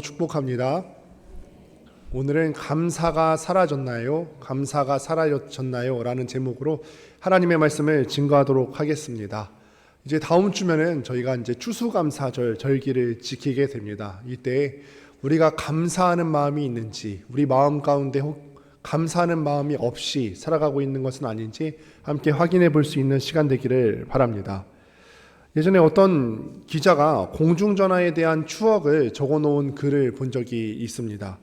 축복합니다. 오늘은 감사가 사라졌나요? 감사가 사라졌나요? 라는 제목으로 하나님의 말씀을 증거하도록 하겠습니다. 이제 다음 주면은 저희가 이제 추수감사절 절기를 지키게 됩니다. 이때 우리가 감사하는 마음이 있는지, 우리 마음 가운데 감사하는 마음이 없이 살아가고 있는 것은 아닌지 함께 확인해 볼 수 있는 시간 되기를 바랍니다. 예전에 어떤 기자가 공중전화에 대한 추억을 적어놓은 글을 본 적이 있습니다.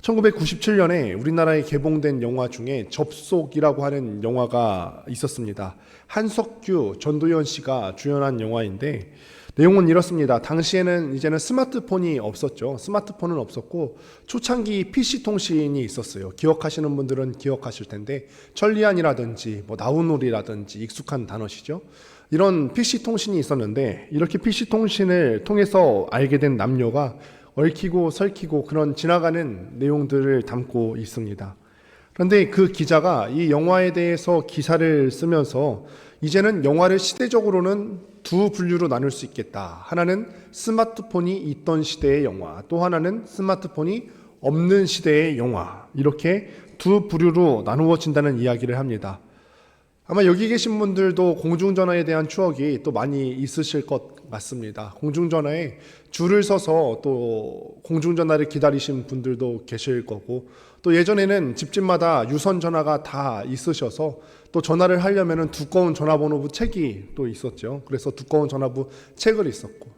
1997년에 우리나라에 개봉된 영화 중에 접속이라고 하는 영화가 있었습니다. 한석규, 전도연 씨가 주연한 영화인데 내용은 이렇습니다. 당시에는 이제는 스마트폰이 없었죠. 스마트폰은 없었고 초창기 PC 통신이 있었어요. 기억하시는 분들은 기억하실 텐데 천리안이라든지 나우놀이라든지 익숙한 단어시죠. 이런 PC 통신이 있었는데 이렇게 PC 통신을 통해서 알게 된 남녀가 얽히고 설키고 그런 지나가는 내용들을 담고 있습니다. 그런데 그 기자가 이 영화에 대해서 기사를 쓰면서 이제는 영화를 시대적으로는 두 분류로 나눌 수 있겠다. 하나는 스마트폰이 있던 시대의 영화, 또 하나는 스마트폰이 없는 시대의 영화, 이렇게 두 부류로 나누어진다는 이야기를 합니다. 아마 여기 계신 분들도 공중전화에 대한 추억이 또 많이 있으실 것 같습니다. 공중전화에 줄을 서서 또 공중전화를 기다리신 분들도 계실 거고, 또 예전에는 집집마다 유선전화가 다 있으셔서 또 전화를 하려면 두꺼운 전화번호부 책이 또 있었죠. 그래서 두꺼운 전화부 책을 있었고,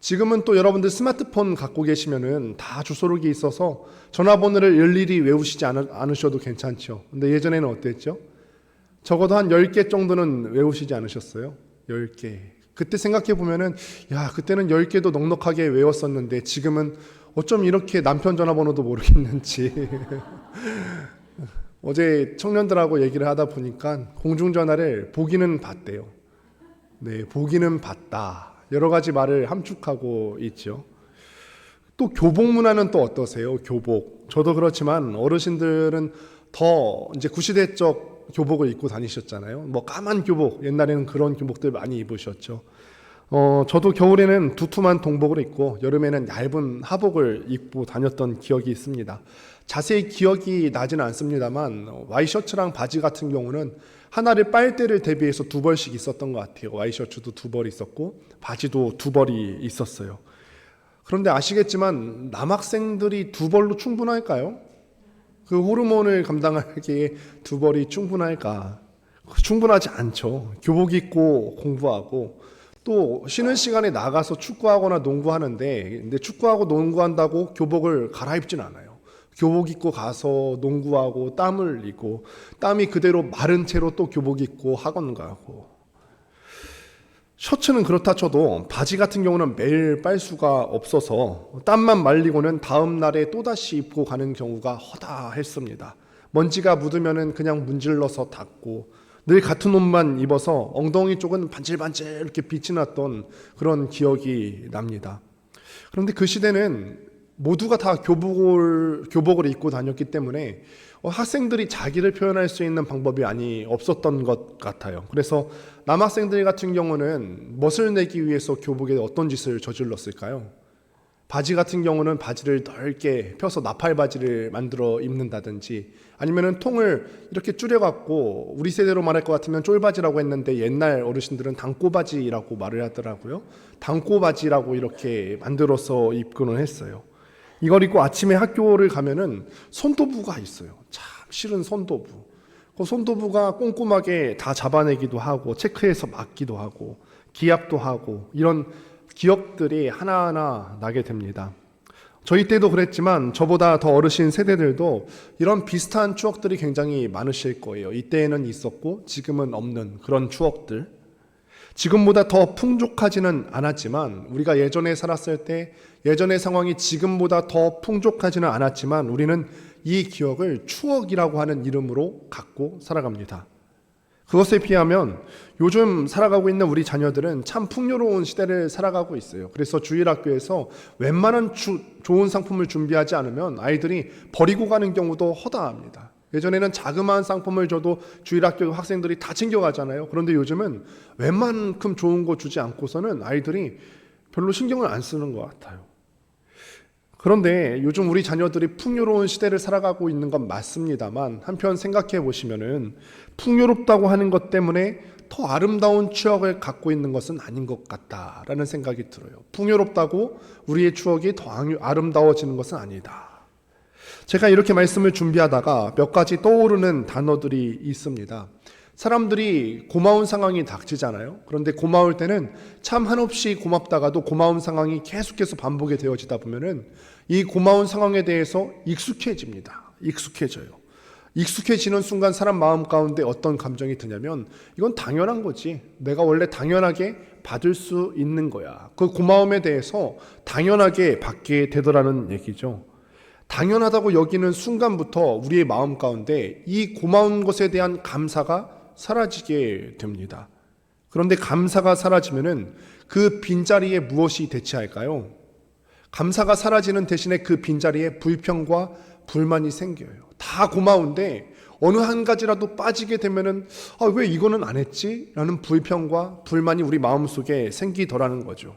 지금은 또 여러분들 스마트폰 갖고 계시면은 다 주소록이 있어서 전화번호를 일일이 외우시지 않으셔도 괜찮죠. 근데 예전에는 어땠죠? 적어도 한 10개 정도는 외우시지 않으셨어요? 10개. 그때 생각해 보면은, 그때는 10개도 넉넉하게 외웠었는데 지금은 어쩜 이렇게 남편 전화번호도 모르겠는지. 어제 청년들하고 얘기를 하다 보니까 공중전화를 보기는 봤대요. 네, 보기는 봤다. 여러 가지 말을 함축하고 있죠. 또 교복 문화는 또 어떠세요? 교복. 저도 그렇지만 어르신들은 더 이제 구시대적 교복을 입고 다니셨잖아요. 까만 교복, 옛날에는 그런 교복들 많이 입으셨죠. 저도 겨울에는 두툼한 동복을 입고 여름에는 얇은 하복을 입고 다녔던 기억이 있습니다. 자세히 기억이 나지는 않습니다만 와이셔츠랑 바지 같은 경우는 하나를 빨 때를 대비해서 두 벌씩 있었던 것 같아요. 와이셔츠도 두 벌 있었고 바지도 두 벌이 있었어요. 그런데 아시겠지만 남학생들이 두 벌로 충분할까요? 그 호르몬을 감당하기에 두 벌이 충분할까? 충분하지 않죠. 교복 입고 공부하고 또 쉬는 시간에 나가서 축구하거나 농구하는데, 근데 축구하고 농구한다고 교복을 갈아입진 않아요. 교복 입고 가서 농구하고 땀을 흘리고 땀이 그대로 마른 채로 또 교복 입고 학원 가고, 셔츠는 그렇다 쳐도 바지 같은 경우는 매일 빨 수가 없어서 땀만 말리고는 다음 날에 또다시 입고 가는 경우가 허다했습니다. 먼지가 묻으면 그냥 문질러서 닦고 늘 같은 옷만 입어서 엉덩이 쪽은 반질반질 이렇게 빛이 났던 그런 기억이 납니다. 그런데 그 시대는 모두가 다 교복을 입고 다녔기 때문에 학생들이 자기를 표현할 수 있는 방법이 없었던 것 같아요. 그래서 남학생들 같은 경우는 멋을 내기 위해서 교복에 어떤 짓을 저질렀을까요? 바지 같은 경우는 바지를 넓게 펴서 나팔 바지를 만들어 입는다든지, 아니면은 통을 이렇게 줄여갖고 우리 세대로 말할 것 같으면 쫄바지라고 했는데 옛날 어르신들은 당꼬바지라고 말을 하더라고요. 당꼬바지라고 이렇게 만들어서 입고는 했어요. 이걸 입고 아침에 학교를 가면은 손도부가 있어요. 참 싫은 손도부. 그 손도부가 꼼꼼하게 다 잡아내기도 하고 체크해서 맞기도 하고 기압도 하고, 이런 기억들이 하나하나 나게 됩니다. 저희 때도 그랬지만 저보다 더 어르신 세대들도 이런 비슷한 추억들이 굉장히 많으실 거예요. 이때에는 있었고 지금은 없는 그런 추억들. 지금보다 더 풍족하지는 않았지만, 우리가 예전에 살았을 때 예전의 상황이 지금보다 더 풍족하지는 않았지만 우리는 이 기억을 추억이라고 하는 이름으로 갖고 살아갑니다. 그것에 비하면 요즘 살아가고 있는 우리 자녀들은 참 풍요로운 시대를 살아가고 있어요. 그래서 주일학교에서 웬만한 좋은 상품을 준비하지 않으면 아이들이 버리고 가는 경우도 허다합니다. 예전에는 자그마한 상품을 줘도 주일학교 학생들이 다 챙겨가잖아요. 그런데 요즘은 웬만큼 좋은 거 주지 않고서는 아이들이 별로 신경을 안 쓰는 것 같아요. 그런데 요즘 우리 자녀들이 풍요로운 시대를 살아가고 있는 건 맞습니다만, 한편 생각해 보시면은 풍요롭다고 하는 것 때문에 더 아름다운 추억을 갖고 있는 것은 아닌 것 같다라는 생각이 들어요. 풍요롭다고 우리의 추억이 더 아름다워지는 것은 아니다. 제가 이렇게 말씀을 준비하다가 몇 가지 떠오르는 단어들이 있습니다. 사람들이 고마운 상황이 닥치잖아요. 그런데 고마울 때는 참 한없이 고맙다가도 고마운 상황이 계속해서 반복이 되어지다 보면은 이 고마운 상황에 대해서 익숙해집니다. 익숙해져요. 익숙해지는 순간 사람 마음 가운데 어떤 감정이 드냐면, 이건 당연한 거지. 내가 원래 당연하게 받을 수 있는 거야. 그 고마움에 대해서 당연하게 받게 되더라는 얘기죠. 당연하다고 여기는 순간부터 우리의 마음 가운데 이 고마운 것에 대한 감사가 사라지게 됩니다. 그런데 감사가 사라지면은 그 빈자리에 무엇이 대체할까요? 감사가 사라지는 대신에 그 빈자리에 불평과 불만이 생겨요. 다 고마운데 어느 한 가지라도 빠지게 되면은 왜 이거는 안 했지? 라는 불평과 불만이 우리 마음속에 생기더라는 거죠.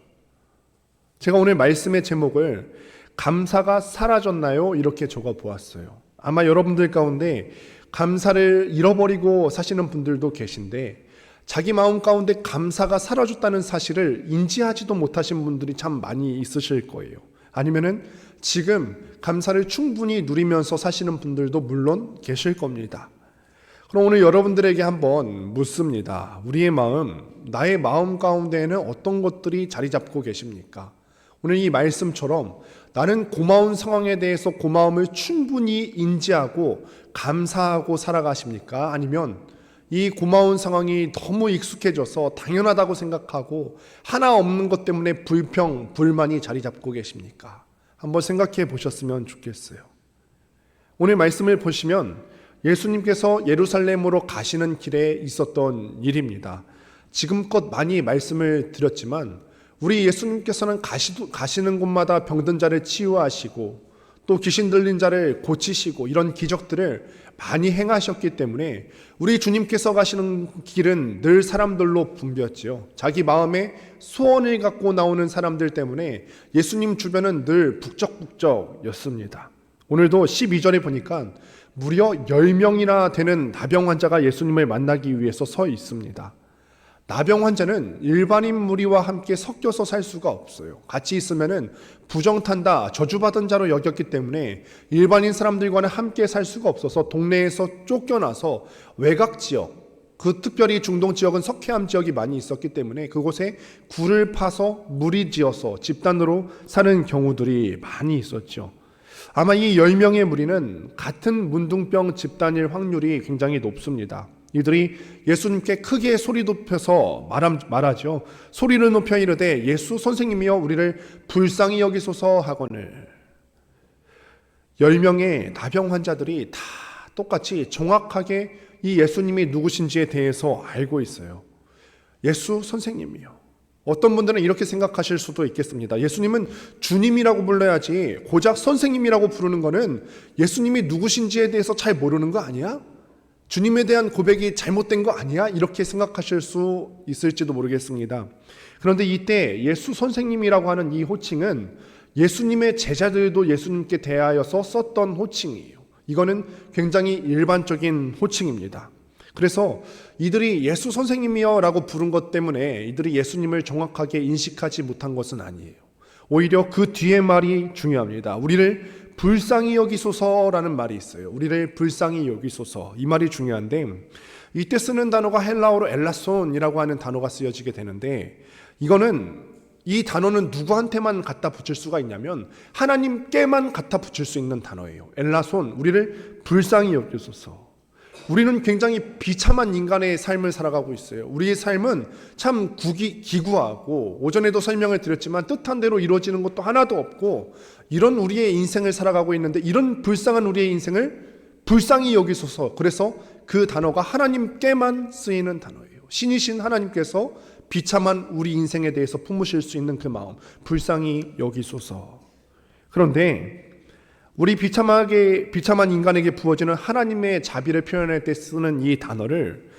제가 오늘 말씀의 제목을 감사가 사라졌나요? 이렇게 적어 보았어요. 아마 여러분들 가운데 감사를 잃어버리고 사시는 분들도 계신데, 자기 마음 가운데 감사가 사라졌다는 사실을 인지하지도 못하신 분들이 참 많이 있으실 거예요. 아니면은 지금 감사를 충분히 누리면서 사시는 분들도 물론 계실 겁니다. 그럼 오늘 여러분들에게 한번 묻습니다. 우리의 마음, 나의 마음 가운데에는 어떤 것들이 자리 잡고 계십니까? 오늘 이 말씀처럼 나는 고마운 상황에 대해서 고마움을 충분히 인지하고 감사하고 살아가십니까? 아니면 이 고마운 상황이 너무 익숙해져서 당연하다고 생각하고 하나 없는 것 때문에 불평, 불만이 자리 잡고 계십니까? 한번 생각해 보셨으면 좋겠어요. 오늘 말씀을 보시면 예수님께서 예루살렘으로 가시는 길에 있었던 일입니다. 지금껏 많이 말씀을 드렸지만 우리 예수님께서는 가시는 곳마다 병든 자를 치유하시고 또 귀신 들린 자를 고치시고 이런 기적들을 많이 행하셨기 때문에 우리 주님께서 가시는 길은 늘 사람들로 붐볐지요. 자기 마음에 소원을 갖고 나오는 사람들 때문에 예수님 주변은 늘 북적북적이었습니다. 오늘도 12절에 보니까 무려 10명이나 되는 나병 환자가 예수님을 만나기 위해서 서 있습니다. 나병 환자는 일반인 무리와 함께 섞여서 살 수가 없어요. 같이 있으면은 부정탄다, 저주받은 자로 여겼기 때문에 일반인 사람들과는 함께 살 수가 없어서 동네에서 쫓겨나서 외곽 지역, 그 특별히 중동 지역은 석회암 지역이 많이 있었기 때문에 그곳에 굴을 파서 무리 지어서 집단으로 사는 경우들이 많이 있었죠. 아마 이 10명의 무리는 같은 문둥병 집단일 확률이 굉장히 높습니다. 이들이 예수님께 크게 소리 높여서 말하죠. 소리를 높여 이르되 예수 선생님이여 우리를 불쌍히 여기소서 하거늘. 10명의 나병 환자들이 다 똑같이 정확하게 이 예수님이 누구신지에 대해서 알고 있어요. 예수 선생님이요. 어떤 분들은 이렇게 생각하실 수도 있겠습니다. 예수님은 주님이라고 불러야지 고작 선생님이라고 부르는 거는 예수님이 누구신지에 대해서 잘 모르는 거 아니야? 주님에 대한 고백이 잘못된 거 아니야? 이렇게 생각하실 수 있을지도 모르겠습니다. 그런데 이때 예수 선생님이라고 하는 이 호칭은 예수님의 제자들도 예수님께 대하여서 썼던 호칭이에요. 이거는 굉장히 일반적인 호칭입니다. 그래서 이들이 예수 선생님이여 라고 부른 것 때문에 이들이 예수님을 정확하게 인식하지 못한 것은 아니에요. 오히려 그 뒤에 말이 중요합니다. 우리를 불쌍히 여기소서라는 말이 있어요. 우리를 불쌍히 여기소서. 이 말이 중요한데 이때 쓰는 단어가 헬라어로 엘라손이라고 하는 단어가 쓰여지게 되는데 이 단어는 누구한테만 갖다 붙일 수가 있냐면 하나님께만 갖다 붙일 수 있는 단어예요. 엘라손, 우리를 불쌍히 여기소서. 우리는 굉장히 비참한 인간의 삶을 살아가고 있어요. 우리의 삶은 참 기구하고 오전에도 설명을 드렸지만 뜻한 대로 이루어지는 것도 하나도 없고 이런 우리의 인생을 살아가고 있는데 이런 불쌍한 우리의 인생을 불쌍히 여기소서. 그래서 그 단어가 하나님께만 쓰이는 단어예요. 신이신 하나님께서 비참한 우리 인생에 대해서 품으실 수 있는 그 마음, 불쌍히 여기소서. 그런데 우리 비참한 인간에게 부어지는 하나님의 자비를 표현할 때 쓰는 이 단어를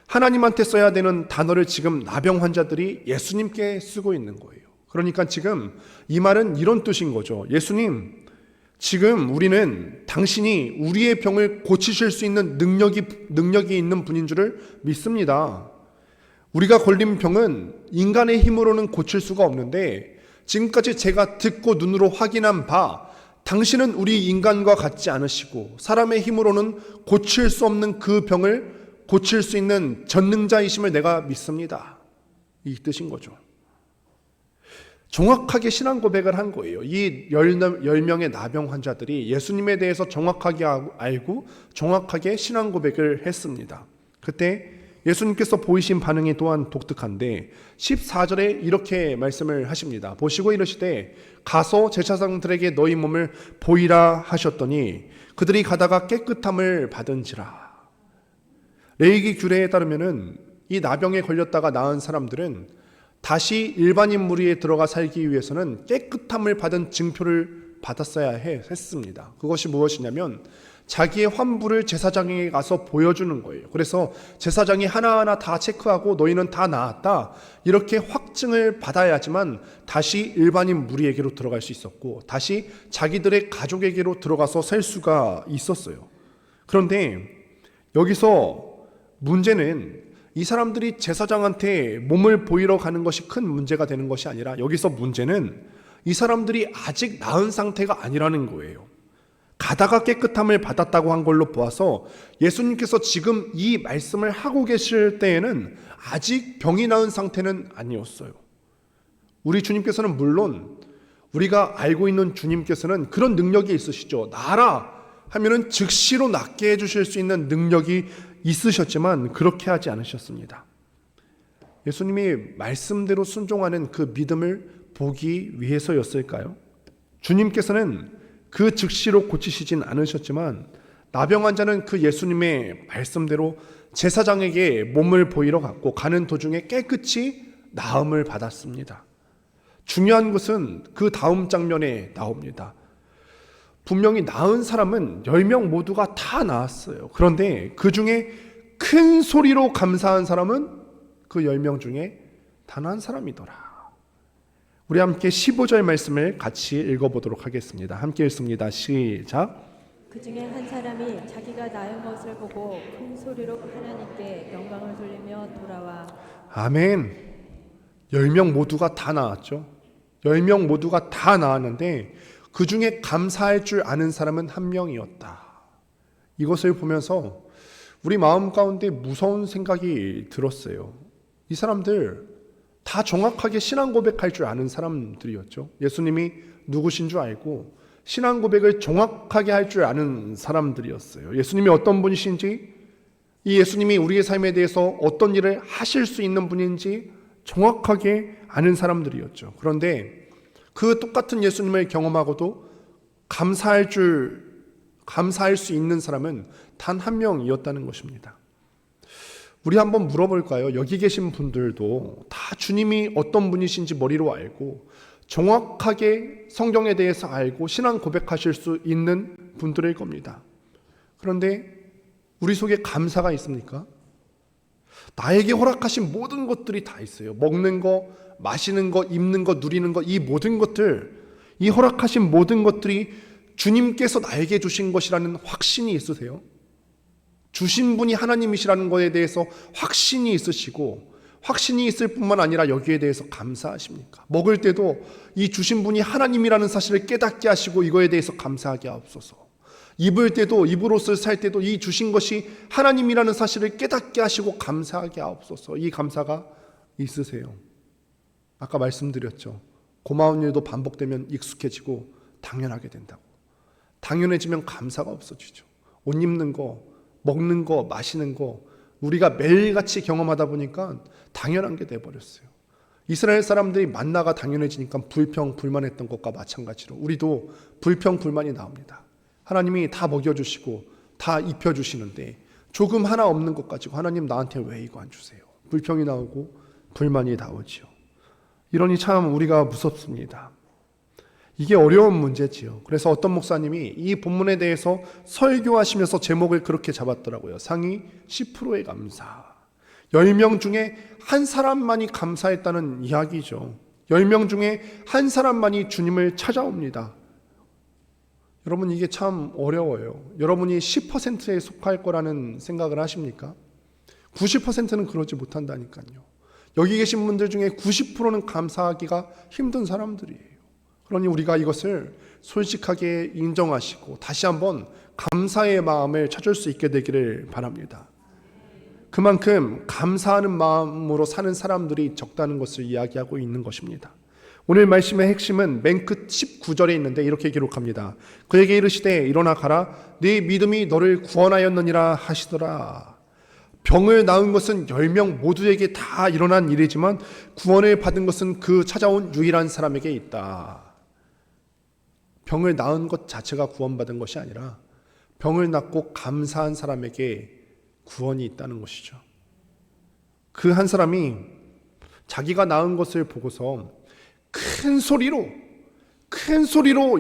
하나님한테 써야 되는 단어를 지금 나병 환자들이 예수님께 쓰고 있는 거예요. 그러니까 지금 이 말은 이런 뜻인 거죠. 예수님, 지금 우리는 당신이 우리의 병을 고치실 수 있는 능력이 있는 분인 줄을 믿습니다. 우리가 걸린 병은 인간의 힘으로는 고칠 수가 없는데 지금까지 제가 듣고 눈으로 확인한 바 당신은 우리 인간과 같지 않으시고 사람의 힘으로는 고칠 수 없는 그 병을 고칠 수 있는 전능자이심을 내가 믿습니다. 이 뜻인 거죠. 정확하게 신앙 고백을 한 거예요. 이 10명의 나병 환자들이 예수님에 대해서 정확하게 알고 정확하게 신앙 고백을 했습니다. 그때 예수님께서 보이신 반응이 또한 독특한데 14절에 이렇게 말씀을 하십니다. 보시고 이르시되 가서 제사장들에게 너희 몸을 보이라 하셨더니 그들이 가다가 깨끗함을 받은지라. 레위기 규례에 따르면은 이 나병에 걸렸다가 나은 사람들은 다시 일반인 무리에 들어가 살기 위해서는 깨끗함을 받은 증표를 받았어야 했습니다. 그것이 무엇이냐면 자기의 환부를 제사장에게 가서 보여주는 거예요. 그래서 제사장이 하나하나 다 체크하고 너희는 다 나았다 이렇게 확증을 받아야지만 다시 일반인 무리에게로 들어갈 수 있었고 다시 자기들의 가족에게로 들어가서 살 수가 있었어요. 그런데 여기서 문제는 이 사람들이 제사장한테 몸을 보이러 가는 것이 큰 문제가 되는 것이 아니라 여기서 문제는 이 사람들이 아직 나은 상태가 아니라는 거예요. 가다가 깨끗함을 받았다고 한 걸로 보아서 예수님께서 지금 이 말씀을 하고 계실 때에는 아직 병이 나은 상태는 아니었어요. 우리 주님께서는 물론 우리가 알고 있는 주님께서는 그런 능력이 있으시죠. 나라 하면은 즉시로 낫게 해주실 수 있는 능력이 있으셨지만 그렇게 하지 않으셨습니다. 예수님이 말씀대로 순종하는 그 믿음을 보기 위해서였을까요? 주님께서는 그 즉시로 고치시진 않으셨지만 나병 환자는 그 예수님의 말씀대로 제사장에게 몸을 보이러 갔고 가는 도중에 깨끗이 나음을 받았습니다. 중요한 것은 그 다음 장면에 나옵니다. 분명히 나은 사람은 10명 모두가 다 나았어요. 그런데 그 중에 큰 소리로 감사한 사람은 그 10명 중에 단 한 사람이더라. 우리 함께 15절 말씀을 같이 읽어보도록 하겠습니다. 함께 읽습니다. 시작. 그 중에 한 사람이 자기가 나은 것을 보고 큰 소리로 하나님께 영광을 돌리며 돌아와. 아멘. 10명 모두가 다 나았죠. 10명 모두가 다 나았는데 그 중에 감사할 줄 아는 사람은 한 명이었다. 이것을 보면서 우리 마음 가운데 무서운 생각이 들었어요. 이 사람들 다 정확하게 신앙 고백할 줄 아는 사람들이었죠. 예수님이 누구신 줄 알고 신앙 고백을 정확하게 할 줄 아는 사람들이었어요. 예수님이 어떤 분이신지, 이 예수님이 우리의 삶에 대해서 어떤 일을 하실 수 있는 분인지 정확하게 아는 사람들이었죠. 그런데 그 똑같은 예수님을 경험하고도 감사할 수 있는 사람은 단 한 명이었다는 것입니다. 우리 한번 물어볼까요? 여기 계신 분들도 다 주님이 어떤 분이신지 머리로 알고 정확하게 성경에 대해서 알고 신앙 고백하실 수 있는 분들일 겁니다. 그런데 우리 속에 감사가 있습니까? 나에게 허락하신 모든 것들이 다 있어요. 먹는 거, 마시는 거, 입는 거, 누리는 거, 이 모든 것들, 이 허락하신 모든 것들이 주님께서 나에게 주신 것이라는 확신이 있으세요? 주신 분이 하나님이시라는 것에 대해서 확신이 있으시고 확신이 있을 뿐만 아니라 여기에 대해서 감사하십니까? 먹을 때도 이 주신 분이 하나님이라는 사실을 깨닫게 하시고 이거에 대해서 감사하게 하옵소서. 입을 때도, 입을 옷을 살 때도 이 주신 것이 하나님이라는 사실을 깨닫게 하시고 감사하게 하옵소서. 이 감사가 있으세요? 아까 말씀드렸죠. 고마운 일도 반복되면 익숙해지고 당연하게 된다고. 당연해지면 감사가 없어지죠. 옷 입는 거, 먹는 거, 마시는 거 우리가 매일같이 경험하다 보니까 당연한 게 돼버렸어요. 이스라엘 사람들이 만나가 당연해지니까 불평, 불만했던 것과 마찬가지로 우리도 불평, 불만이 나옵니다. 하나님이 다 먹여주시고 다 입혀주시는데 조금 하나 없는 것 가지고 하나님 나한테 왜 이거 안 주세요? 불평이 나오고 불만이 나오지요. 이러니 참 우리가 무섭습니다. 이게 어려운 문제지요. 그래서 어떤 목사님이 이 본문에 대해서 설교하시면서 제목을 그렇게 잡았더라고요. 상위 10%의 감사. 10명 중에 한 사람만이 감사했다는 이야기죠. 10명 중에 한 사람만이 주님을 찾아옵니다. 여러분, 이게 참 어려워요. 여러분이 10%에 속할 거라는 생각을 하십니까? 90%는 그러지 못한다니까요. 여기 계신 분들 중에 90%는 감사하기가 힘든 사람들이에요. 그러니 우리가 이것을 솔직하게 인정하시고 다시 한번 감사의 마음을 찾을 수 있게 되기를 바랍니다. 그만큼 감사하는 마음으로 사는 사람들이 적다는 것을 이야기하고 있는 것입니다. 오늘 말씀의 핵심은 맨 끝 19절에 있는데 이렇게 기록합니다. 그에게 이르시되 일어나 가라, 네 믿음이 너를 구원하였느니라 하시더라. 병을 낳은 것은 10명 모두에게 다 일어난 일이지만 구원을 받은 것은 그 찾아온 유일한 사람에게 있다. 병을 낳은 것 자체가 구원받은 것이 아니라 병을 낳고 감사한 사람에게 구원이 있다는 것이죠. 그 한 사람이 자기가 낳은 것을 보고서 큰 소리로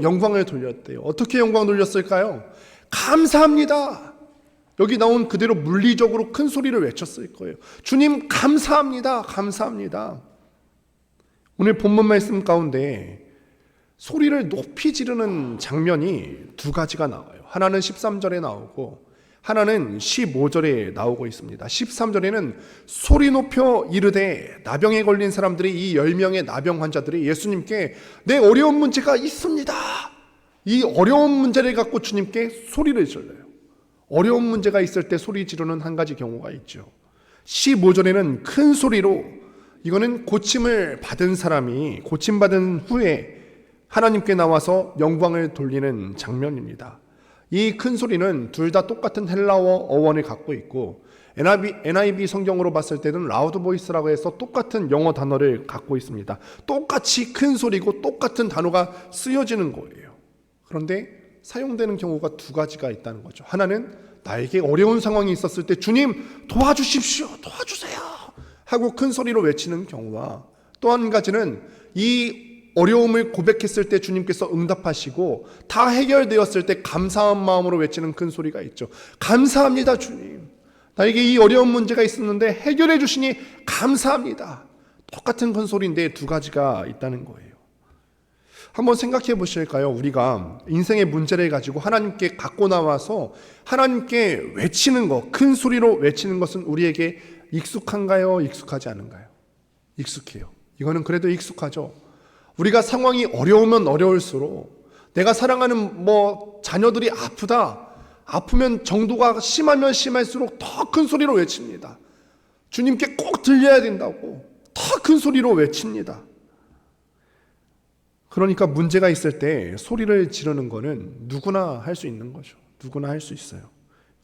영광을 돌렸대요. 어떻게 영광 돌렸을까요? 감사합니다. 여기 나온 그대로 물리적으로 큰 소리를 외쳤을 거예요. 주님 감사합니다. 감사합니다. 오늘 본문 말씀 가운데 소리를 높이 지르는 장면이 두 가지가 나와요. 하나는 13절에 나오고 하나는 15절에 나오고 있습니다. 13절에는 소리 높여 이르되 나병에 걸린 사람들이, 이 10명의 나병 환자들이 예수님께 내 어려운 문제가 있습니다. 이 어려운 문제를 갖고 주님께 소리를 질러요. 어려운 문제가 있을 때 소리 지르는 한 가지 경우가 있죠. 15절에는 큰 소리로, 이거는 고침을 받은 사람이 고침받은 후에 하나님께 나와서 영광을 돌리는 장면입니다. 이 큰 소리는 둘 다 똑같은 헬라어 어원을 갖고 있고 NIV 성경으로 봤을 때는 라우드 보이스라고 해서 똑같은 영어 단어를 갖고 있습니다. 똑같이 큰 소리고 똑같은 단어가 쓰여지는 거예요. 그런데 사용되는 경우가 두 가지가 있다는 거죠. 하나는 나에게 어려운 상황이 있었을 때 주님 도와주십시오, 도와주세요 하고 큰 소리로 외치는 경우와, 또 한 가지는 이 어려움을 고백했을 때 주님께서 응답하시고 다 해결되었을 때 감사한 마음으로 외치는 큰 소리가 있죠. 감사합니다 주님, 나에게 이 어려운 문제가 있었는데 해결해 주시니 감사합니다. 똑같은 큰 소리인데 두 가지가 있다는 거예요. 한번 생각해 보실까요? 우리가 인생의 문제를 가지고 하나님께 갖고 나와서 하나님께 외치는 것, 큰 소리로 외치는 것은 우리에게 익숙한가요? 익숙하지 않은가요? 익숙해요. 이거는 그래도 익숙하죠. 우리가 상황이 어려우면 어려울수록, 내가 사랑하는 자녀들이 아프면 정도가 심하면 심할수록 더 큰 소리로 외칩니다. 주님께 꼭 들려야 된다고 더 큰 소리로 외칩니다. 그러니까 문제가 있을 때 소리를 지르는 거는 누구나 할 수 있는 거죠. 누구나 할 수 있어요.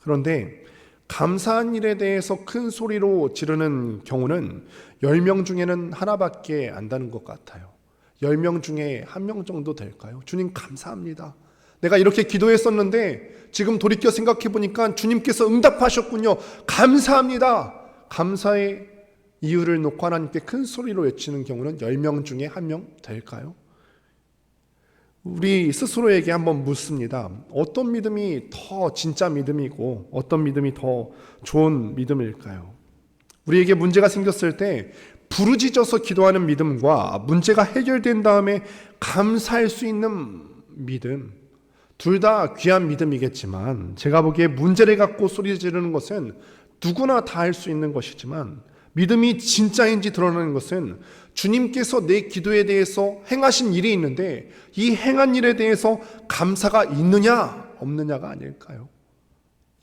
그런데 감사한 일에 대해서 큰 소리로 지르는 경우는 10명 중에는 하나밖에 안 되는 것 같아요. 10명 중에 1명 정도 될까요? 주님 감사합니다. 내가 이렇게 기도했었는데 지금 돌이켜 생각해 보니까 주님께서 응답하셨군요. 감사합니다. 감사의 이유를 놓고 하나님께 큰 소리로 외치는 경우는 10명 중에 1명 될까요? 우리 스스로에게 한번 묻습니다. 어떤 믿음이 더 진짜 믿음이고 어떤 믿음이 더 좋은 믿음일까요? 우리에게 문제가 생겼을 때 부르짖어서 기도하는 믿음과 문제가 해결된 다음에 감사할 수 있는 믿음, 둘 다 귀한 믿음이겠지만 제가 보기에 문제를 갖고 소리 지르는 것은 누구나 다 할 수 있는 것이지만 믿음이 진짜인지 드러나는 것은 주님께서 내 기도에 대해서 행하신 일이 있는데 이 행한 일에 대해서 감사가 있느냐 없느냐가 아닐까요?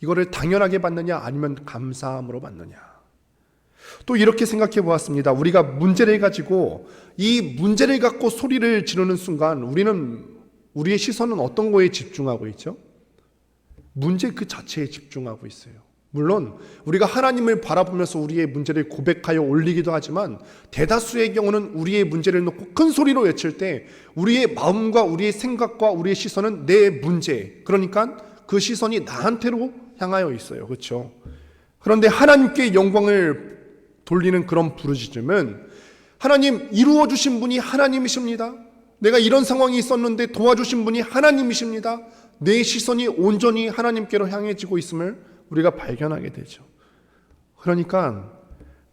이거를 당연하게 받느냐 아니면 감사함으로 받느냐. 또 이렇게 생각해 보았습니다. 우리가 문제를 가지고 이 문제를 갖고 소리를 지르는 순간 우리의 시선은 어떤 거에 집중하고 있죠? 문제 그 자체에 집중하고 있어요. 물론 우리가 하나님을 바라보면서 우리의 문제를 고백하여 올리기도 하지만 대다수의 경우는 우리의 문제를 놓고 큰 소리로 외칠 때 우리의 마음과 우리의 생각과 우리의 시선은 내 문제, 그러니까 그 시선이 나한테로 향하여 있어요. 그렇죠? 그런데 하나님께 영광을 돌리는 그런 부르짖음은 하나님 이루어 주신 분이 하나님이십니다. 내가 이런 상황이 있었는데 도와주신 분이 하나님이십니다. 내 시선이 온전히 하나님께로 향해지고 있음을 우리가 발견하게 되죠. 그러니까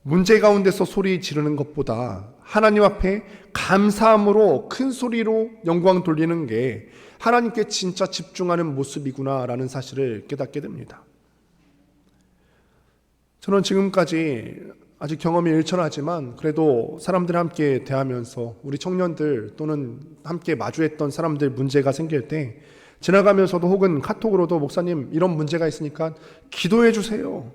문제 가운데서 소리 지르는 것보다 하나님 앞에 감사함으로 큰 소리로 영광 돌리는 게 하나님께 진짜 집중하는 모습이구나라는 사실을 깨닫게 됩니다. 저는 지금까지 아직 경험이 일천하지만 그래도 사람들 함께 대하면서 우리 청년들 또는 함께 마주했던 사람들 문제가 생길 때 지나가면서도 혹은 카톡으로도 목사님 이런 문제가 있으니까 기도해 주세요.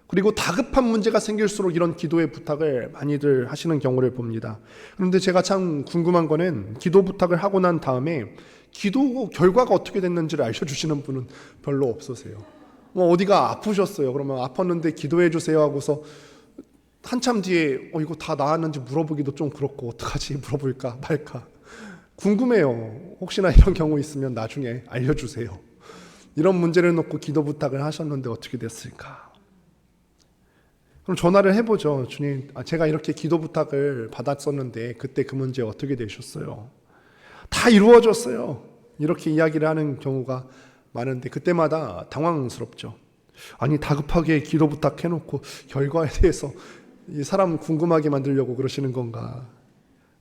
그리고 다급한 문제가 생길수록 이런 기도의 부탁을 많이들 하시는 경우를 봅니다. 그런데 제가 참 궁금한 거는 기도 부탁을 하고 난 다음에 기도 결과가 어떻게 됐는지를 알려주시는 분은 별로 없으세요. 뭐 어디가 아프셨어요. 그러면 아팠는데 기도해 주세요 하고서 한참 뒤에 이거 다 나았는지 물어보기도 좀 그렇고 어떡하지 물어볼까 말까 궁금해요. 혹시나 이런 경우 있으면 나중에 알려주세요. 이런 문제를 놓고 기도 부탁을 하셨는데 어떻게 됐을까? 그럼 전화를 해보죠. 주님, 제가 이렇게 기도 부탁을 받았었는데 그때 그 문제 어떻게 되셨어요? 다 이루어졌어요. 이렇게 이야기를 하는 경우가 많은데 그때마다 당황스럽죠. 아니 다급하게 기도 부탁해놓고 결과에 대해서 이 사람 궁금하게 만들려고 그러시는 건가?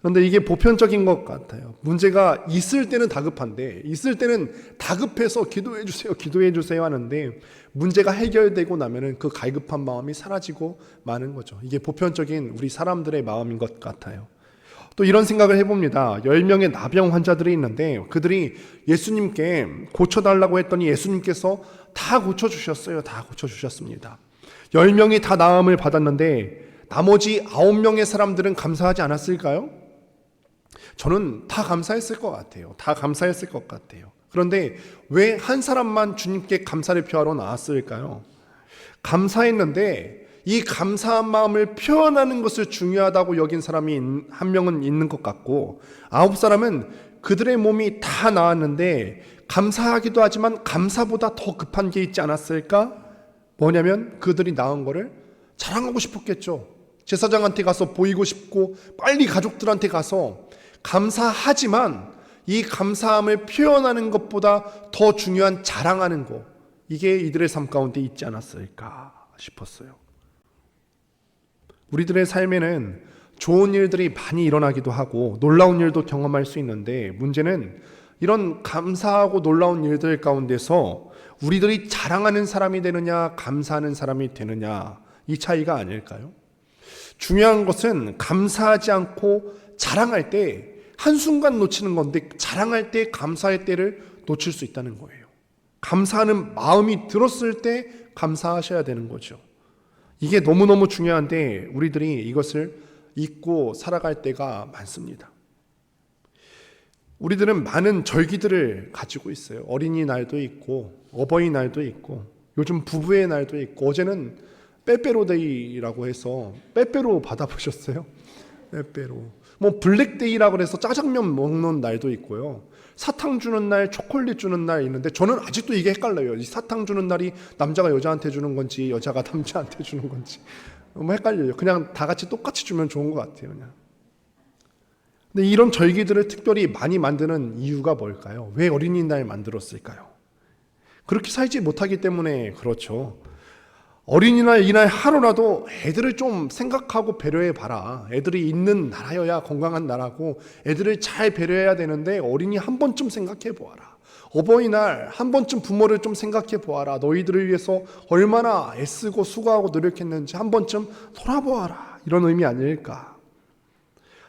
그런데 이게 보편적인 것 같아요. 문제가 있을 때는 다급한데 있을 때는 다급해서 기도해 주세요 하는데 문제가 해결되고 나면은 그 갈급한 마음이 사라지고 마는 거죠. 이게 보편적인 우리 사람들의 마음인 것 같아요. 또 이런 생각을 해봅니다. 10명의 나병 환자들이 있는데 그들이 예수님께 고쳐달라고 했더니 예수님께서 다 고쳐주셨어요. 다 고쳐주셨습니다. 10명이 다 나음을 받았는데 나머지 9명의 사람들은 감사하지 않았을까요? 저는 다 감사했을 것 같아요. 다 감사했을 것 같아요. 그런데 왜 한 사람만 주님께 감사를 표하러 나왔을까요? 감사했는데 이 감사한 마음을 표현하는 것을 중요하다고 여긴 사람이 한 명은 있는 것 같고 9사람은 그들의 몸이 다 나았는데 감사하기도 하지만 감사보다 더 급한 게 있지 않았을까? 뭐냐면 그들이 나은 거를 자랑하고 싶었겠죠. 제사장한테 가서 보이고 싶고 빨리 가족들한테 가서 감사하지만 이 감사함을 표현하는 것보다 더 중요한 자랑하는 것, 이게 이들의 삶 가운데 있지 않았을까 싶었어요. 우리들의 삶에는 좋은 일들이 많이 일어나기도 하고 놀라운 일도 경험할 수 있는데 문제는 이런 감사하고 놀라운 일들 가운데서 우리들이 자랑하는 사람이 되느냐 감사하는 사람이 되느냐 이 차이가 아닐까요? 중요한 것은 감사하지 않고 자랑할 때 한순간 놓치는 건데 자랑할 때 감사의 때를 놓칠 수 있다는 거예요. 감사하는 마음이 들었을 때 감사하셔야 되는 거죠. 이게 너무너무 중요한데 우리들이 이것을 잊고 살아갈 때가 많습니다. 우리들은 많은 절기들을 가지고 있어요. 어린이날도 있고 어버이날도 있고 요즘 부부의 날도 있고 어제는 빼빼로데이라고 해서 빼빼로 받아보셨어요? 빼빼로. 뭐 블랙데이라고 해서 짜장면 먹는 날도 있고요. 사탕 주는 날, 초콜릿 주는 날 있는데 저는 아직도 이게 헷갈려요. 이 사탕 주는 날이 남자가 여자한테 주는 건지 여자가 남자한테 주는 건지 너무 헷갈려요. 그냥 다 같이 똑같이 주면 좋은 것 같아요. 그냥. 근데 이런 절기들을 특별히 많이 만드는 이유가 뭘까요? 왜 어린이날 만들었을까요? 그렇게 살지 못하기 때문에 그렇죠. 어린이날 이날 하루라도 애들을 좀 생각하고 배려해 봐라. 애들이 있는 나라여야 건강한 나라고 애들을 잘 배려해야 되는데 어린이 한 번쯤 생각해 보아라. 어버이날 한 번쯤 부모를 좀 생각해 보아라. 너희들을 위해서 얼마나 애쓰고 수고하고 노력했는지 한 번쯤 돌아보아라. 이런 의미 아닐까.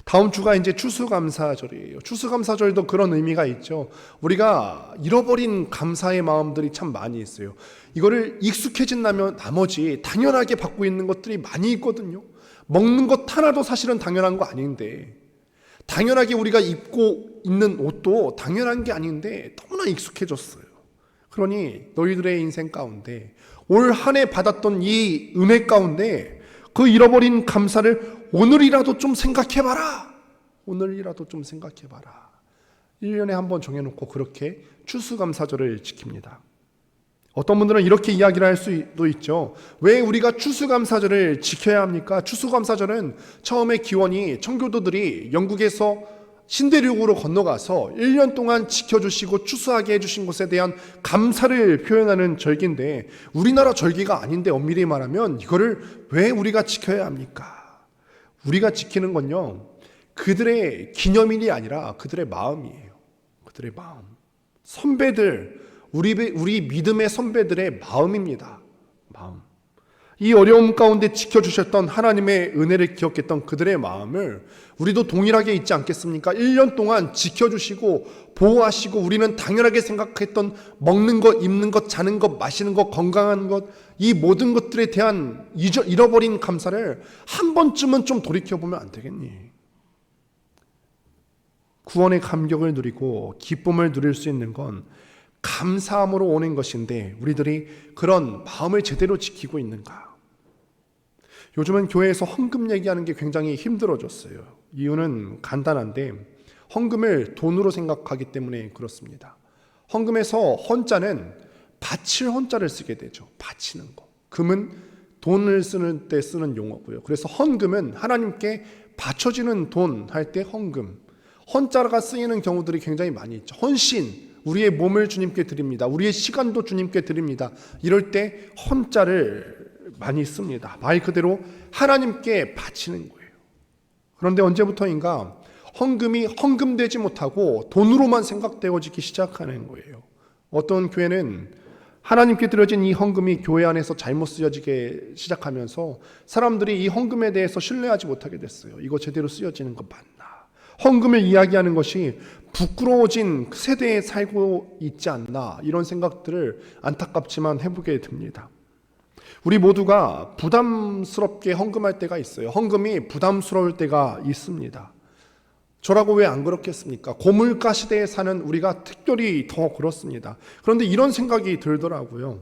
다음 주가 이제 추수감사절이에요. 추수감사절도 그런 의미가 있죠. 우리가 잃어버린 감사의 마음들이 참 많이 있어요. 이거를 익숙해진 나머지 당연하게 받고 있는 것들이 많이 있거든요. 먹는 것 하나도 사실은 당연한 거 아닌데, 당연하게 우리가 입고 있는 옷도 당연한 게 아닌데 너무나 익숙해졌어요. 그러니 너희들의 인생 가운데 올 한 해 받았던 이 은혜 가운데 그 잃어버린 감사를 오늘이라도 좀 생각해봐라. 오늘이라도 좀 생각해봐라. 1년에 한 번 정해놓고 그렇게 추수감사절을 지킵니다. 어떤 분들은 이렇게 이야기를 할 수도 있죠. 왜 우리가 추수감사절을 지켜야 합니까? 추수감사절은 처음에 기원이 청교도들이 영국에서 신대륙으로 건너가서 1년 동안 지켜주시고 추수하게 해주신 것에 대한 감사를 표현하는 절기인데 우리나라 절기가 아닌데 엄밀히 말하면 이거를 왜 우리가 지켜야 합니까? 우리가 지키는 건요, 그들의 기념일이 아니라 그들의 마음이에요. 그들의 마음. 선배들, 우리 믿음의 선배들의 마음입니다. 마음. 이 어려움 가운데 지켜주셨던 하나님의 은혜를 기억했던 그들의 마음을 우리도 동일하게 있지 않겠습니까? 1년 동안 지켜주시고 보호하시고 우리는 당연하게 생각했던 먹는 것, 입는 것, 자는 것, 마시는 것, 건강한 것, 이 모든 것들에 대한 잃어버린 감사를 한 번쯤은 좀 돌이켜보면 안 되겠니? 구원의 감격을 누리고 기쁨을 누릴 수 있는 건 감사함으로 오는 것인데 우리들이 그런 마음을 제대로 지키고 있는가? 요즘은 교회에서 헌금 얘기하는 게 굉장히 힘들어졌어요. 이유는 간단한데 헌금을 돈으로 생각하기 때문에 그렇습니다. 헌금에서 헌자는 바칠 헌자를 쓰게 되죠. 바치는 거. 금은 돈을 쓰는 때 쓰는 용어고요. 그래서 헌금은 하나님께 바쳐지는 돈 할 때 헌금. 헌자가 쓰이는 경우들이 굉장히 많이 있죠. 헌신, 우리의 몸을 주님께 드립니다. 우리의 시간도 주님께 드립니다. 이럴 때 헌자를 많이 씁니다. 말 그대로 하나님께 바치는 거예요. 그런데 언제부터인가 헌금이 헌금되지 못하고 돈으로만 생각되어지기 시작하는 거예요. 어떤 교회는 하나님께 드려진 이 헌금이 교회 안에서 잘못 쓰여지게 시작하면서 사람들이 이 헌금에 대해서 신뢰하지 못하게 됐어요. 이거 제대로 쓰여지는 거 맞나? 헌금을 이야기하는 것이 부끄러워진 세대에 살고 있지 않나, 이런 생각들을 안타깝지만 해보게 됩니다. 우리 모두가 부담스럽게 헌금할 때가 있어요. 헌금이 부담스러울 때가 있습니다. 저라고 왜 안 그렇겠습니까? 고물가 시대에 사는 우리가 특별히 더 그렇습니다. 그런데 이런 생각이 들더라고요.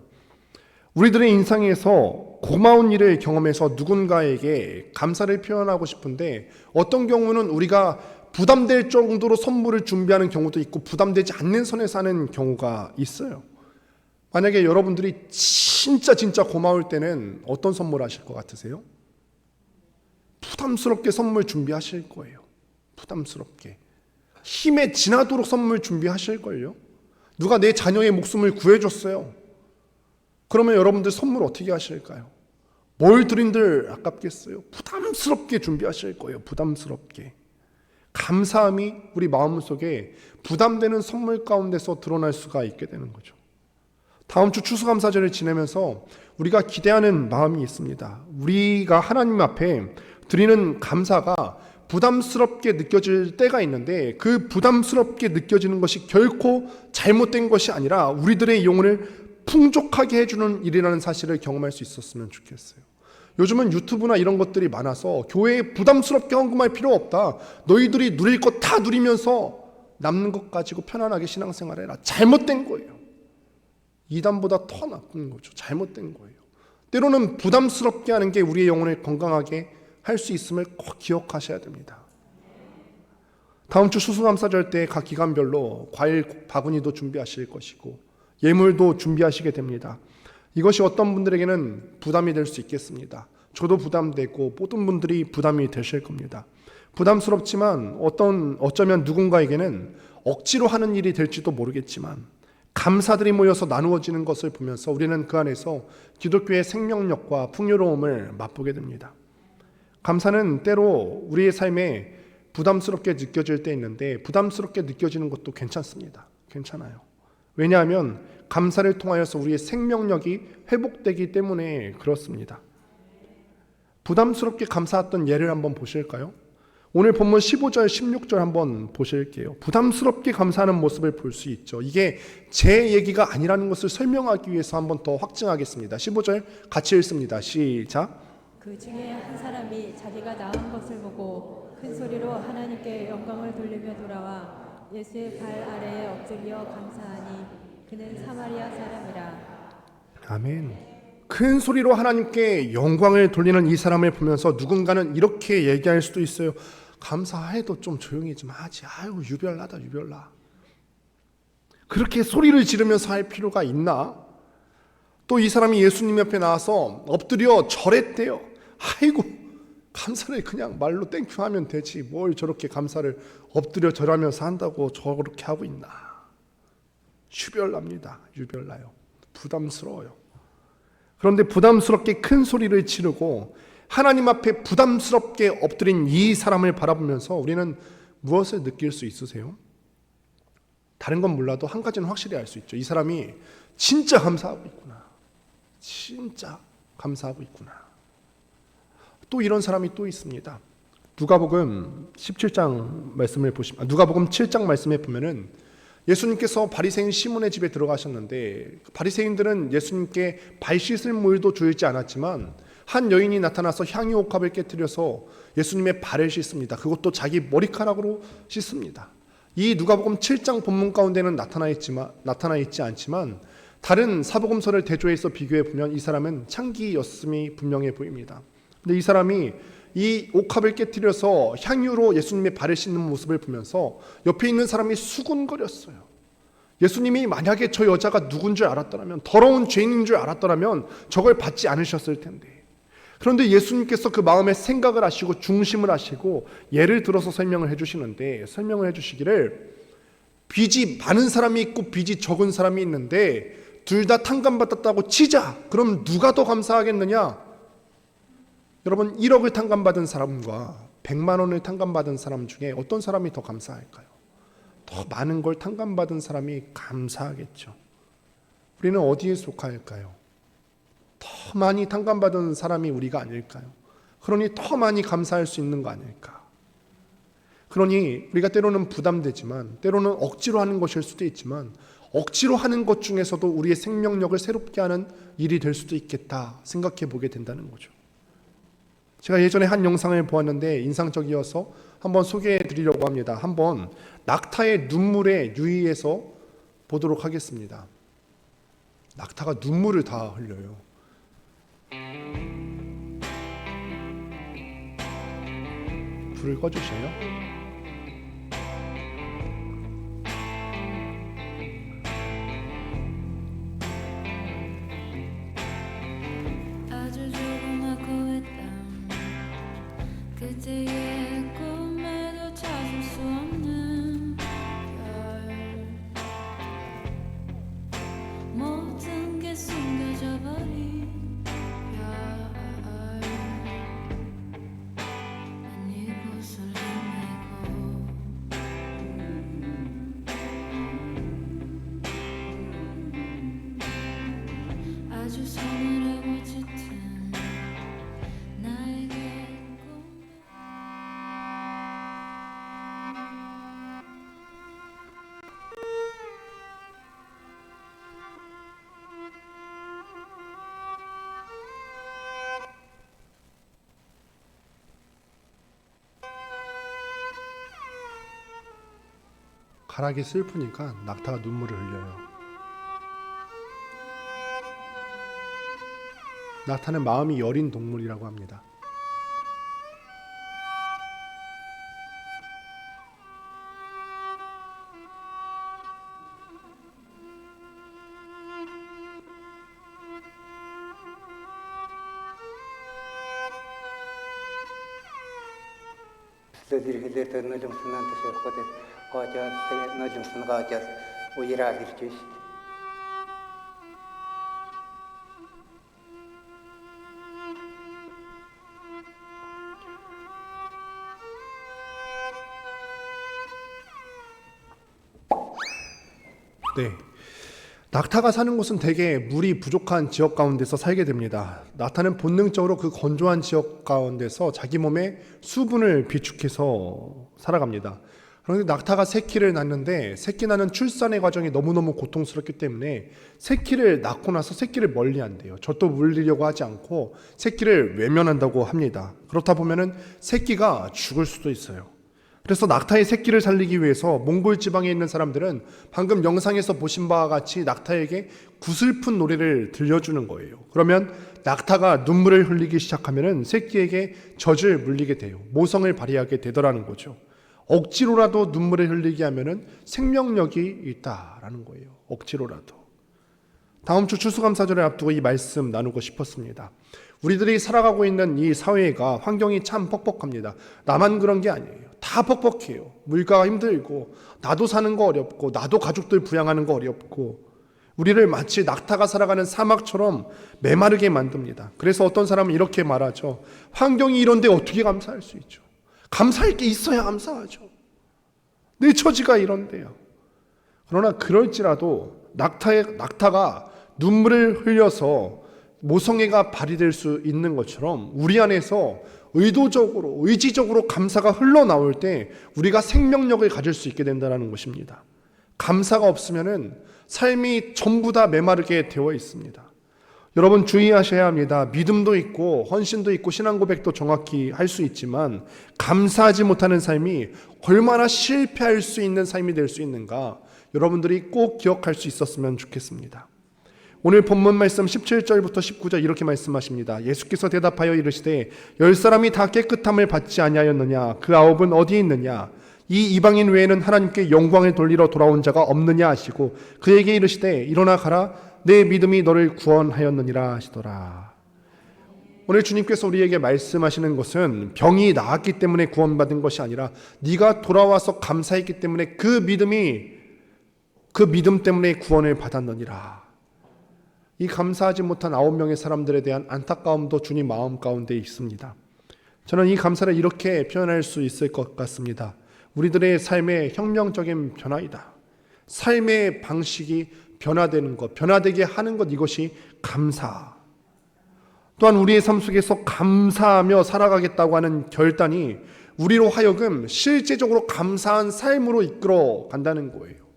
우리들의 인생에서 고마운 일을 경험해서 누군가에게 감사를 표현하고 싶은데 어떤 경우는 우리가 부담될 정도로 선물을 준비하는 경우도 있고 부담되지 않는 선에 사는 경우가 있어요. 만약에 여러분들이 진짜 고마울 때는 어떤 선물 하실 것 같으세요? 부담스럽게 선물 준비하실 거예요. 부담스럽게. 힘에 지나도록 선물 준비하실걸요. 누가 내 자녀의 목숨을 구해줬어요. 그러면 여러분들 선물 어떻게 하실까요? 뭘 드린들 아깝겠어요? 부담스럽게 준비하실 거예요. 부담스럽게. 감사함이 우리 마음속에 부담되는 선물 가운데서 드러날 수가 있게 되는 거죠. 다음 주 추수감사절을 지내면서 우리가 기대하는 마음이 있습니다. 우리가 하나님 앞에 드리는 감사가 부담스럽게 느껴질 때가 있는데 그 부담스럽게 느껴지는 것이 결코 잘못된 것이 아니라 우리들의 영혼을 풍족하게 해주는 일이라는 사실을 경험할 수 있었으면 좋겠어요. 요즘은 유튜브나 이런 것들이 많아서 교회에 부담스럽게 헌금할 필요 없다. 너희들이 누릴 것 다 누리면서 남는 것 가지고 편안하게 신앙생활 해라. 잘못된 거예요. 이단보다 더 나쁜 거죠. 잘못된 거예요. 때로는 부담스럽게 하는 게 우리의 영혼을 건강하게 할 수 있음을 꼭 기억하셔야 됩니다. 다음 주 추수감사절 때 각 기간별로 과일 바구니도 준비하실 것이고 예물도 준비하시게 됩니다. 이것이 어떤 분들에게는 부담이 될 수 있겠습니다. 저도 부담되고 모든 분들이 부담이 되실 겁니다. 부담스럽지만 어쩌면 누군가에게는 억지로 하는 일이 될지도 모르겠지만 감사들이 모여서 나누어지는 것을 보면서 우리는 그 안에서 기독교의 생명력과 풍요로움을 맛보게 됩니다. 감사는 때로 우리의 삶에 부담스럽게 느껴질 때 있는데 부담스럽게 느껴지는 것도 괜찮습니다. 괜찮아요. 왜냐하면 감사를 통하여서 우리의 생명력이 회복되기 때문에 그렇습니다. 부담스럽게 감사했던 예를 한번 보실까요? 오늘 본문 15절, 16절 한번 보실게요. 부담스럽게 감사하는 모습을 볼 수 있죠. 이게 제 얘기가 아니라는 것을 설명하기 위해서 한번 더 확증하겠습니다. 15절 같이 읽습니다. 시작. 그 중에 한 사람이 자기가 낳은 것을 보고 큰 소리로 하나님께 영광을 돌리며 돌아와 예수의 발 아래에 엎드려 감사하니 그는 사마리아 사람이라. 아멘. 큰 소리로 하나님께 영광을 돌리는 이 사람을 보면서 누군가는 이렇게 얘기할 수도 있어요. 감사해도 좀 조용히 좀 하지. 아유, 유별나다, 유별나. 그렇게 소리를 지르면서 할 필요가 있나? 또 이 사람이 예수님 옆에 나와서 엎드려 절했대요. 아이고, 감사를 그냥 말로 땡큐 하면 되지. 뭘 저렇게 감사를 엎드려 절하면서 한다고 저렇게 하고 있나? 유별납니다. 유별나요. 부담스러워요. 그런데 부담스럽게 큰 소리를 지르고 하나님 앞에 부담스럽게 엎드린 이 사람을 바라보면서 우리는 무엇을 느낄 수 있으세요? 다른 건 몰라도 한 가지는 확실히 알 수 있죠. 이 사람이 진짜 감사하고 있구나. 진짜 감사하고 있구나. 또 이런 사람이 또 있습니다. 누가복음 17장 말씀을 보시면, 누가복음 7장 말씀에 보면은 예수님께서 바리새인 시몬의 집에 들어가셨는데, 바리새인들은 예수님께 발 씻을 물도 주지 않았지만 한 여인이 나타나서 향유 옥합을 깨뜨려서 예수님의 발을 씻습니다. 그것도 자기 머리카락으로 씻습니다. 이 누가복음 7장 본문 가운데는 나타나 있지 않지만 다른 사복음서를 대조해서 비교해 보면 이 사람은 창기였음이 분명해 보입니다. 근데 이 사람이 이 옥합을 깨뜨려서 향유로 예수님의 발을 씻는 모습을 보면서 옆에 있는 사람이 수군거렸어요. 예수님이 만약에 저 여자가 누군 줄 알았더라면, 더러운 죄인인 줄 알았더라면 저걸 받지 않으셨을 텐데. 그런데 예수님께서 그 마음의 생각을 아시고 중심을 아시고 예를 들어서 설명을 해주시는데, 설명을 해주시기를 빚이 많은 사람이 있고 빚이 적은 사람이 있는데 둘 다 탕감받았다고 치자. 그럼 누가 더 감사하겠느냐? 여러분, 1억을 탕감받은 사람과 100만 원을 탕감받은 사람 중에 어떤 사람이 더 감사할까요? 더 많은 걸 탕감받은 사람이 감사하겠죠. 우리는 어디에 속할까요? 더 많이 탕감받은 사람이 우리가 아닐까요? 그러니 더 많이 감사할 수 있는 거 아닐까? 그러니 우리가 때로는 부담되지만, 때로는 억지로 하는 것일 수도 있지만, 억지로 하는 것 중에서도 우리의 생명력을 새롭게 하는 일이 될 수도 있겠다 생각해 보게 된다는 거죠. 제가 예전에 한 영상을 보았는데 인상적이어서 한번 소개해 드리려고 합니다. 한번 낙타의 눈물에 유의해서 보도록 하겠습니다. 낙타가 눈물을 다 흘려요. 불을 꺼주세요. 아주 조그맣고 했던 그때의 꿈에도 찾을 수 없는 별, 모든 게 숨겨져 버린 별, 난 이곳을 헤매고 아주 서늘하고 짙은 나에게 꿈. 가락이 슬프니까 낙타가 눈물을 흘려요. 낙타는 마음이 여린 동물이라고 합니다. Содержит нулимсынан тышер ходит, качас, нулимсын качас, уйра хирчиш. 네, 낙타가 사는 곳은 대개 물이 부족한 지역 가운데서 살게 됩니다. 낙타는 본능적으로 그 건조한 지역 가운데서 자기 몸에 수분을 비축해서 살아갑니다. 그런데 낙타가 새끼를 낳는데 새끼 낳는 출산의 과정이 너무너무 고통스럽기 때문에 새끼를 낳고 나서 새끼를 멀리한대요. 젖도 물리려고 하지 않고 새끼를 외면한다고 합니다. 그렇다 보면은 새끼가 죽을 수도 있어요. 그래서 낙타의 새끼를 살리기 위해서 몽골 지방에 있는 사람들은 방금 영상에서 보신 바와 같이 낙타에게 구슬픈 노래를 들려주는 거예요. 그러면 낙타가 눈물을 흘리기 시작하면은 새끼에게 젖을 물리게 돼요. 모성을 발휘하게 되더라는 거죠. 억지로라도 눈물을 흘리게 하면은 생명력이 있다라는 거예요. 억지로라도. 다음 주 추수감사절을 앞두고 이 말씀 나누고 싶었습니다. 우리들이 살아가고 있는 이 사회가 환경이 참 퍽퍽합니다. 나만 그런 게 아니에요. 다 퍽퍽해요. 물가가 힘들고, 나도 사는 거 어렵고, 나도 가족들 부양하는 거 어렵고, 우리를 마치 낙타가 살아가는 사막처럼 메마르게 만듭니다. 그래서 어떤 사람은 이렇게 말하죠. 환경이 이런데 어떻게 감사할 수 있죠? 감사할 게 있어야 감사하죠. 내 처지가 이런데요. 그러나 그럴지라도 낙타가 눈물을 흘려서 모성애가 발휘될 수 있는 것처럼 우리 안에서 의도적으로 의지적으로 감사가 흘러나올 때 우리가 생명력을 가질 수 있게 된다는 것입니다. 감사가 없으면은 삶이 전부 다 메마르게 되어 있습니다. 여러분 주의하셔야 합니다. 믿음도 있고 헌신도 있고 신앙 고백도 정확히 할 수 있지만 감사하지 못하는 삶이 얼마나 실패할 수 있는 삶이 될 수 있는가 여러분들이 꼭 기억할 수 있었으면 좋겠습니다. 오늘 본문 말씀 17절부터 19절 이렇게 말씀하십니다. 예수께서 대답하여 이르시되 10사람이 다 깨끗함을 받지 아니하였느냐? 그 9은 어디 있느냐? 이 이방인 외에는 하나님께 영광을 돌리러 돌아온 자가 없느냐 하시고 그에게 이르시되 일어나 가라 내 믿음이 너를 구원하였느니라 하시더라. 오늘 주님께서 우리에게 말씀하시는 것은 병이 나았기 때문에 구원받은 것이 아니라 네가 돌아와서 감사했기 때문에 그 믿음 때문에 구원을 받았느니라. 이 감사하지 못한 9명의 사람들에 대한 안타까움도 주님 마음 가운데 있습니다. 저는 이 감사를 이렇게 표현할 수 있을 것 같습니다. 우리들의 삶의 혁명적인 변화이다. 삶의 방식이 변화되는 것, 변화되게 하는 것, 이것이 감사. 또한 우리의 삶 속에서 감사하며 살아가겠다고 하는 결단이 우리로 하여금 실제적으로 감사한 삶으로 이끌어 간다는 거예요.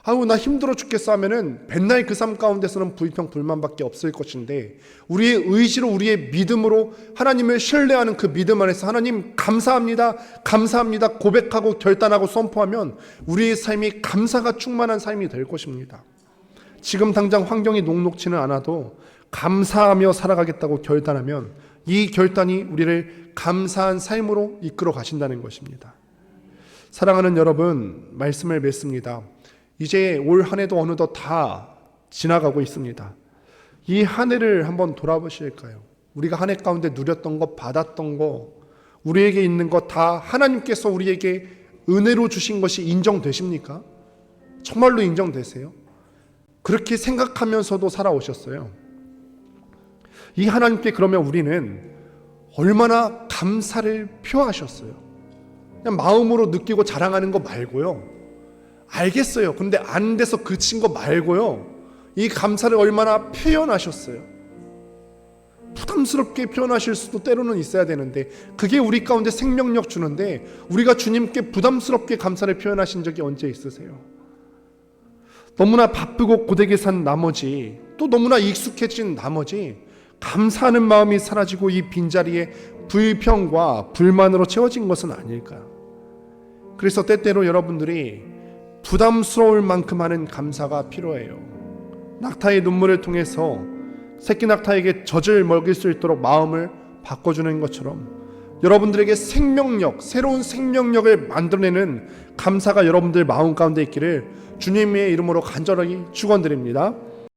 아우 나 힘들어 죽겠어 하면은 맨날 그 삶 가운데서는 불평 불만밖에 없을 것인데 우리의 의지로 우리의 믿음으로 하나님을 신뢰하는 그 믿음 안에서 하나님 감사합니다 감사합니다 고백하고 결단하고 선포하면 우리의 삶이 감사가 충만한 삶이 될 것입니다. 지금 당장 환경이 녹록지는 않아도 감사하며 살아가겠다고 결단하면 이 결단이 우리를 감사한 삶으로 이끌어 가신다는 것입니다. 사랑하는 여러분, 말씀을 맺습니다. 이제 올 한 해도 어느덧 다 지나가고 있습니다. 이 한 해를 한번 돌아보실까요? 우리가 한 해 가운데 누렸던 것, 받았던 것, 우리에게 있는 것 다 하나님께서 우리에게 은혜로 주신 것이 인정되십니까? 정말로 인정되세요? 그렇게 생각하면서도 살아오셨어요. 이 하나님께 그러면 우리는 얼마나 감사를 표하셨어요? 그냥 마음으로 느끼고 자랑하는 거 말고요. 알겠어요. 근데 안 돼서 그친 거 말고요. 이 감사를 얼마나 표현하셨어요. 부담스럽게 표현하실 수도 때로는 있어야 되는데 그게 우리 가운데 생명력 주는데 우리가 주님께 부담스럽게 감사를 표현하신 적이 언제 있으세요? 너무나 바쁘고 고되게 산 나머지 또 너무나 익숙해진 나머지 감사하는 마음이 사라지고 이 빈자리에 불평과 불만으로 채워진 것은 아닐까요? 그래서 때때로 여러분들이 부담스러울 만큼 하는 감사가 필요해요. 낙타의 눈물을 통해서 새끼 낙타에게 젖을 먹일 수 있도록 마음을 바꿔주는 것처럼 여러분들에게 생명력, 새로운 생명력을 만들어내는 감사가 여러분들 마음 가운데 있기를 주님의 이름으로 간절히 축원드립니다.